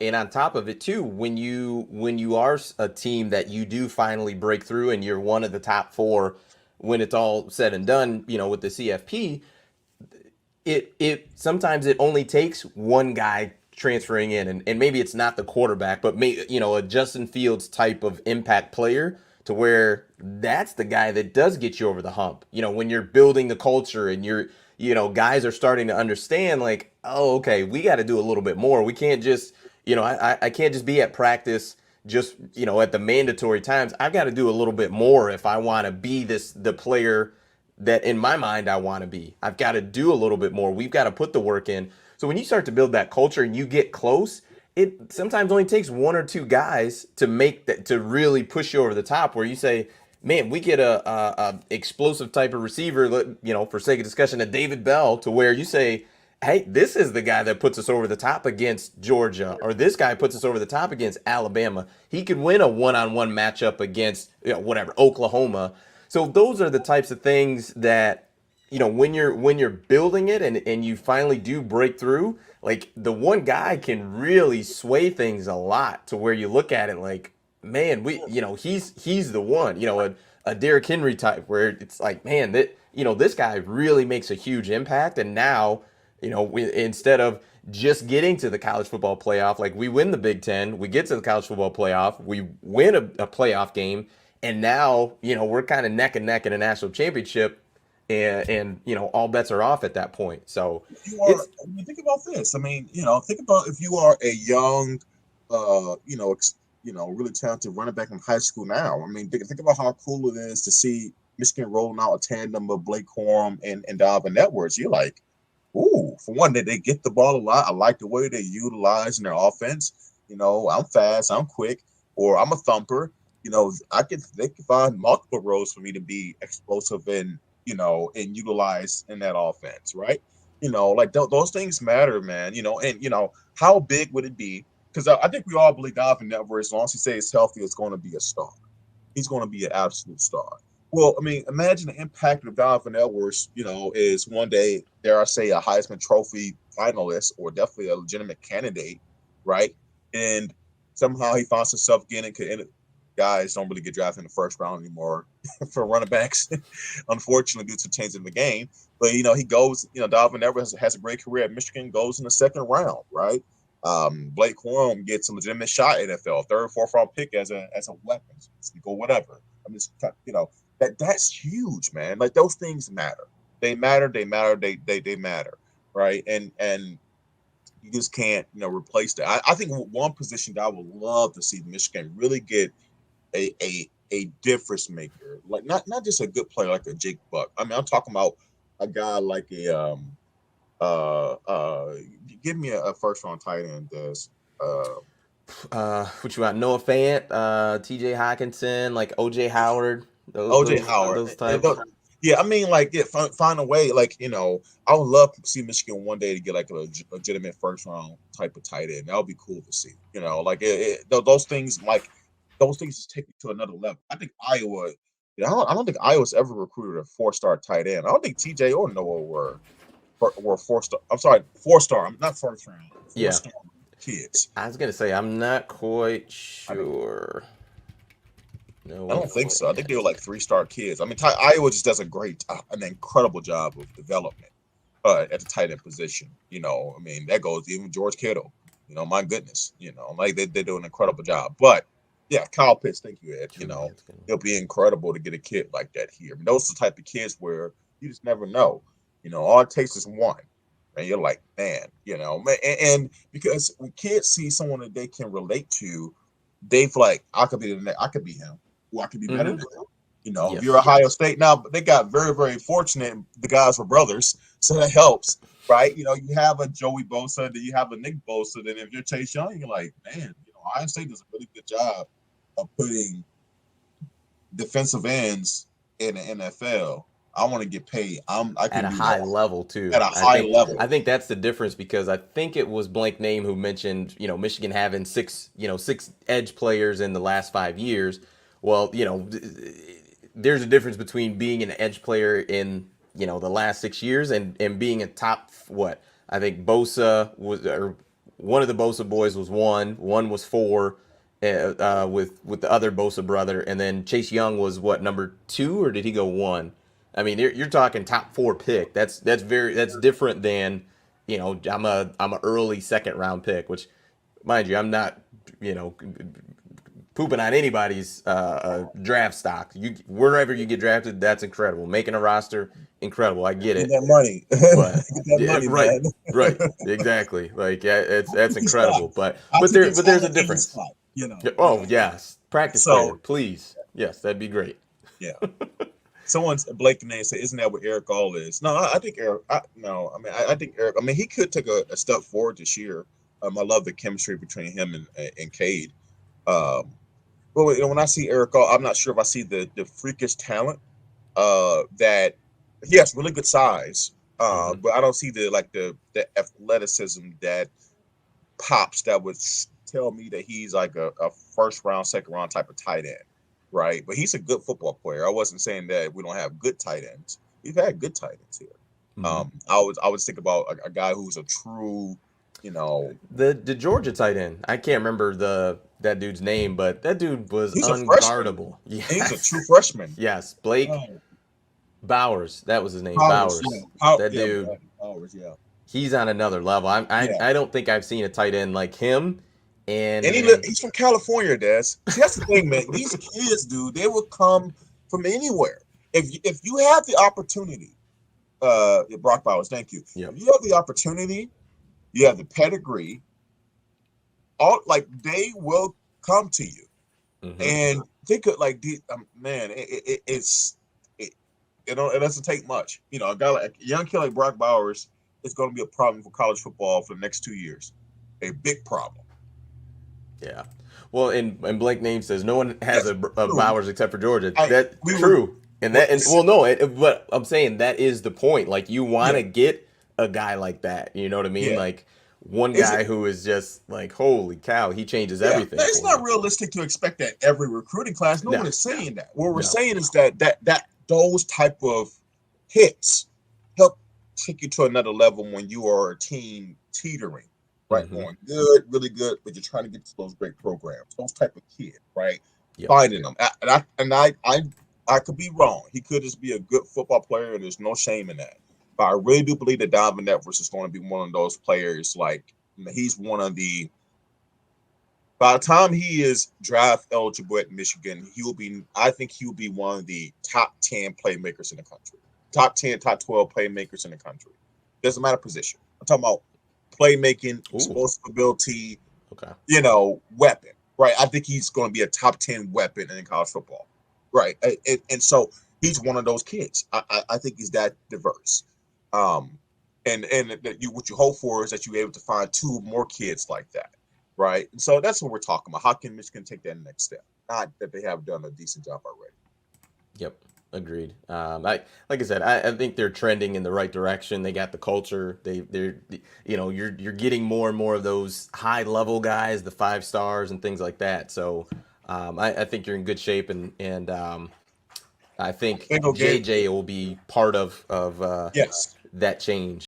and on top of it too, when you are a team that you do finally break through and you're one of the top four when it's all said and done, with the CFP, it sometimes it only takes one guy transferring in, and maybe it's not the quarterback, but a Justin Fields type of impact player to where that's the guy that does get you over the hump. When you're building the culture and guys are starting to understand, like, oh, okay, we got to do a little bit more. We can't just, I can't just be at practice just, at the mandatory times. I've got to do a little bit more if I want to be the player that in my mind I want to be. I've got to do a little bit more. We've got to put the work in. So when you start to build that culture and you get close, it sometimes only takes one or two guys to make that, to really push you over the top, where you say, man, we get a explosive type of receiver, for sake of discussion, a David Bell, to where you say, hey, this is the guy that puts us over the top against Georgia, or this guy puts us over the top against Alabama. He could win a one-on-one matchup against, whatever, Oklahoma. So those are the types of things that, when you're building it, and you finally do break through, like, the one guy can really sway things a lot, to where you look at it like, man, he's the one, a Derrick Henry type, where it's like, man, that, this guy really makes a huge impact. And now, instead of just getting to the college football playoff, like, we win the Big Ten, we get to the college football playoff, we win a playoff game, and now, we're kind of neck and neck in a national championship, and all bets are off at that point. So You are. it's I mean, think about this. I mean, think about if you are a young, really talented running back in high school now. I mean, think about how cool it is to see Michigan rolling out a tandem of Blake Corum and Donovan Edwards. You're like, ooh, for one, that they get the ball a lot. I like the way they utilize in their offense. I'm fast, I'm quick, or I'm a thumper. They could find multiple roles for me to be explosive and utilized in that offense, right? Like those things matter, man. And how big would it be? Because I think we all believe Donovan Edwards, as long as he stays healthy, is going to be a star. He's going to be an absolute star. Well, I mean, imagine the impact of Donovan Edwards, is one day, dare I say, a Heisman Trophy finalist or definitely a legitimate candidate, right? And somehow he finds himself getting, guys don't really get drafted in the first round anymore for running backs, unfortunately, due to changing the game. But, he goes, Donovan Edwards has a great career at Michigan, goes in the second round, right? Blake Corum gets a legitimate shot at NFL, third, fourth round pick as a weapon, or whatever. I mean, that's huge, man. Like those things matter. They matter. They matter. They matter, right? And you just can't replace that. I think one position that I would love to see Michigan really get a difference maker, like not just a good player like a Jake Buck. I mean, I'm talking about a guy like a uh uh give me a first round tight end. This what you want? Noah Fant, T.J. Hawkinson, like O.J. Howard, those OJ those Howard. those types. Yeah, I mean, like, yeah, find a way. Like, I would love to see Michigan one day to get like a legitimate first round type of tight end. That would be cool to see. Like those things, just take you to another level. I think Iowa. I don't think Iowa's ever recruited a 4-star tight end. I don't think TJ or Noah were 4-star. I'm sorry, 4-star. I'm not first round. four Yeah, star kids. I was gonna say I'm not quite I don't. sure. I Noah don't think so. I think they were Fant. like 3-star kids. I mean, Iowa just does an incredible job of development at the tight end position. I mean, that goes even George Kittle. My goodness, like they do an incredible job. But yeah, Kyle Pitts, thank you, Ed. True Lanskin. It'll be incredible to get a kid like that here. I mean, those are the type of kids where you just never know. All it takes is one. And you're like, man, and because when kids see someone that they can relate to, they feel like I could be him, or I could be better Mm-hmm. than him. If you're Yes. Ohio State now, but they got very, very fortunate. The guys were brothers, so that helps, right? You have a Joey Bosa, then you have a Nick Bosa. Then if you're Chase Young, you're like, man, Ohio State does a really good job of putting defensive ends in the NFL. I want to get paid. I At can a do that high level too. at a I high think level. I think that's the difference, because I think it was Blank Name who mentioned, Michigan having six edge players in the last 5 years. Well, there's a difference between being an edge player in, the last 6 years, and being a top, what I think Bosa was, or one of the Bosa boys was one was four, with the other Bosa brother, and then Chase Young was what, number two, or did he go one? I mean, you're talking top four pick. That's different than, I'm a early second round pick, which, mind you, I'm not, you know pooping on anybody's draft stock. You wherever you get drafted, that's incredible. Making a roster, incredible. I get Get it, that money. but Get that yeah, money, right, man. right, exactly. Like, yeah, that's Took your spot. incredible. But I but took your there but there's a talent in your difference. spot. Oh yes, practice player, So please. Yes, that'd be great. yeah. Someone's Blake name said, "Isn't that what Eric All is?" No, I think Eric. No, I mean, I think Eric. I mean, he could take a step forward this year. I love the chemistry between him and Cade. Um, but when I see Eric All, I'm not sure if I see the freakish talent. That he has really good size. Hmm. But I don't see the athleticism that pops that would tell me that he's like a first round, second round type of tight end, right? But he's a good football player. I wasn't saying that we don't have good tight ends. We've had good tight ends here. Hmm. I would think about a guy who's a true, you know, The Georgia tight end. I can't remember that dude's name, but that dude was he's a freshman unguardable. and he's a true Yes, freshman. yes. Blake Oh, Bowers, that was his name. Powers, Bowers. That yeah, dude, Powers, yeah, he's on another level. yeah. I don't think I've seen a tight end like him. And And he's from California, Des. See, that's the thing, man. These kids, dude, they will come from anywhere. If you have the opportunity, Brock Bowers, thank you. yep. If you have the opportunity, you have the pedigree, all like they will come to you. Hmm. And they could man, it doesn't take much. You know, a young kid like Brock Bowers is going to be a problem for college football for the next 2 years. A big problem. Yeah. Well, and Blake Name says no one has Yes, a true. Bowers except for Georgia. I That we were true. And that and well, no, but I'm saying that is the point. Like, you want yeah, to get a guy like that. You know what I mean? yeah. Like, one Is it? guy who is just like, holy cow, he changes Yeah, everything it's for you. not realistic to expect that every recruiting class. No No, one is saying that. What we're no. saying is that those type of hits help take you to another level when you are a team teetering, right? Hmm. Going good, really good, but you're trying to get to those great programs. Those type of kid, right? Yep. Finding them, I could be wrong. He could just be a good football player, and there's no shame in that. But I really do believe that Donovan Edwards is going to be one of those players. Like, he's one of the by the time he is draft eligible at Michigan, I think he'll be one of the top 10 playmakers in the country. Top 10, top 12 playmakers in the country. Doesn't matter position. I'm talking about playmaking, Ooh. explosive ability, Okay. weapon, right? I think he's going to be a top 10 weapon in college football, right? And so he's one of those kids. I think he's that diverse. Um, and what you hope for is that you're able to find two more kids like that, right? And so that's what we're talking about. How can Michigan take that next step? Not that they have done a decent job already. Yep. Agreed. Like I said, I think they're trending in the right direction. They got the culture. They're you're getting more and more of those high level guys, the 5 stars and things like that. So I think you're in good shape, and I think Bingo game. JJ will be part of Yes. that change.